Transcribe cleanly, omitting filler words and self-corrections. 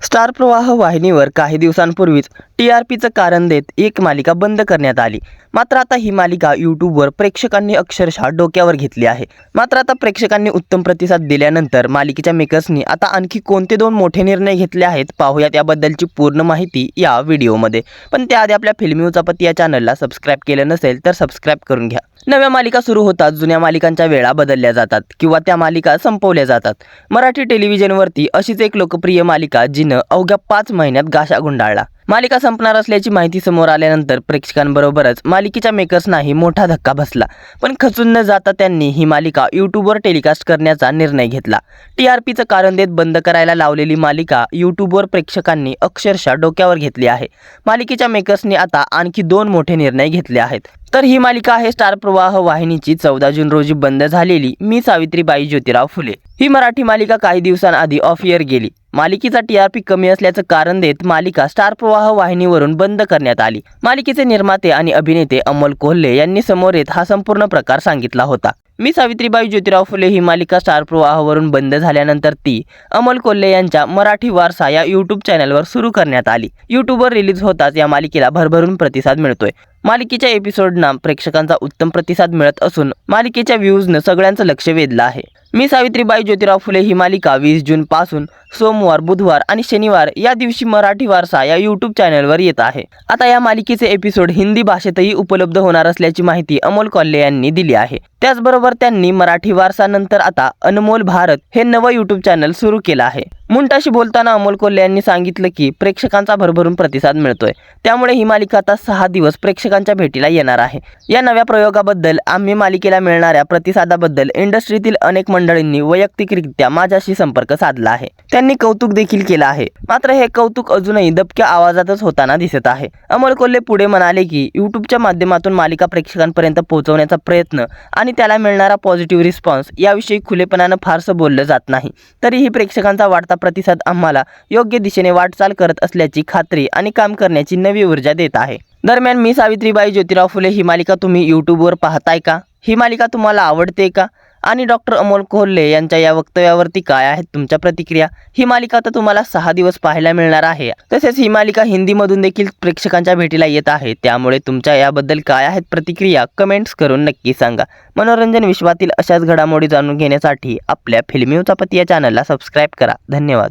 Star प्रवाह वाहिनीवर काही दिवसांपूर्वीच TRPचं कारण देत एक मालिका बंद करण्यात आली। मात्र आता ही मालिका यूट्यूबवर प्रेक्षकांनी अक्षरशः डोक्यावर घेतली आहे। मात्र आता प्रेक्षकांनी उत्तम प्रतिसाद दिल्यानंतर मालिकेच्या मेकर्सनी आता आणखी कोणते दोन मोठे निर्णय घेतले आहेत पाहूयात याबद्दलची पूर्ण माहिती या व्हिडिओमध्ये। पण त्याआधी आपल्या फिल्मी उचापती या चॅनलला सबस्क्राईब केलं नसेल तर सबस्क्राईब करून घ्या। नव्या मालिका सुरू होतात जुन्या मालिकांच्या वेळा बदलल्या जातात किंवा त्या मालिका संपवल्या जातात। मराठी टेलिव्हिजनवरती अशीच एक लोकप्रिय मालिका जिनं अवघ्या 5 महिन्यात गाशा गुंडाळला। मालिका संपणार असल्याची माहिती समोर आल्यानंतर प्रेक्षकांबरोबरच मालिकेच्या मेकर्सनाही मोठा धक्का बसला। पण खचून न जाता त्यांनी ही मालिका यूट्यूबवर टेलिकास्ट करण्याचा निर्णय घेतला। TRPचं कारण देत बंद करायला लावलेली मालिका यूट्यूबवर प्रेक्षकांनी अक्षरशः डोक्यावर घेतली आहे। मालिकेच्या मेकर्सनी आता आणखी 2 मोठे निर्णय घेतले आहेत। तर ही मालिका आहे स्टार प्रवाह वाहिनीची 14 जून रोजी बंद झालेली मी सावित्रीबाई ज्योतिराव फुले। ही मराठी मालिका काही दिवसांआधी ऑफ एअर गेली। मालिकेचा TRP कमी असल्याचं कारण देत मालिका स्टार प्रवाह वाहिनीवरून बंद करण्यात आली। मालिकेचे निर्माते आणि अभिनेते अमोल कोल्हे यांनी समोर येत हा संपूर्ण प्रकार सांगितला होता। मी सावित्रीबाई ज्योतिराव फुले ही मालिका स्टार प्रवाहावरून बंद झाल्यानंतर ती अमोल कोल्हे यांच्या मराठी वारसा या यूट्यूब चॅनलवर सुरू करण्यात आली। यूट्यूबवर रिलीज होताच या मालिकेला भरभरून प्रतिसाद मिळतोय। मालिकेच्या एपिसोडना प्रेक्षकांचा उत्तम प्रतिसाद मिळत असून मालिकेच्या व्ह्यूजनं सगळ्यांचं लक्ष वेधलं आहे। मी सावित्रीबाई ज्योतिराव फुले ही मालिका 20 जून पासून सोमवार, बुधवार आणि शनिवार या दिवशी मराठी वारसा या यूट्यूब चॅनलवर येत आहे। आता या मालिकेचे एपिसोड हिंदी भाषेतही उपलब्ध होणार असल्याची माहिती अमोल कोल्हे यांनी दिली आहे। त्याचबरोबर त्यांनी मराठी वारसा नंतर आता अनमोल भारत हे नवं यूट्यूब चॅनल सुरू केलं आहे। मुंटाशी बोलताना अमोल कोल्हे यांनी सांगितलं की प्रेक्षकांचा भरभरून प्रतिसाद मिळतोय, त्यामुळे ही मालिका आता 6 दिवस प्रेक्षकांच्या भेटीला येणार आहे। या नव्या प्रयोगाबद्दल आम्ही मालिकेला मिळणाऱ्या प्रतिसादाबद्दल इंडस्ट्रीतील अनेक मंडळींनी वैयक्तिकरित्या माझ्याशी संपर्क साधला आहे। त्यांनी कौतुक देखील केलं आहे। मात्र हे कौतुक अजूनही दबक्या आवाजातच होताना दिसत आहे। अमोल कोल्हे पुढे म्हणाले की यूट्यूबच्या माध्यमातून मालिका प्रेक्षकांपर्यंत पोहोचवण्याचा प्रयत्न आणि त्याला मिळणारा पॉझिटिव्ह रिस्पॉन्स याविषयी खुलेपणानं फारसं बोललं जात नाही। तरीही प्रेक्षकांचा वाढता प्रतिसाद आम्हाला योग्य दिशेने वाटचाल करत असल्याची खात्री आणि काम करण्याची नवी ऊर्जा देत आहे। दरम्यान मी सावित्रीबाई ज्योतिराव फुले ही मालिका तुम्ही यूट्यूबवर पाहताय का? ही मालिका तुम्हाला आवडते का? आणि डॉक्टर अमोल कोल्हे यांच्या या वक्तव्यावरती काय आहेत तुमच्या प्रतिक्रिया? ही मालिका आता तुम्हाला 6 दिवस पाहायला मिळणार आहे। तसेच ही मालिका हिंदीमधून देखील प्रेक्षकांच्या भेटीला येत आहे। त्यामुळे तुमच्या याबद्दल काय आहेत प्रतिक्रिया कमेंट्स करून नक्की सांगा। मनोरंजन विश्वातील अशाच घडामोडी जाणून घेण्यासाठी आपल्या फिल्मी उचापती या चॅनलला सबस्क्राईब करा। धन्यवाद।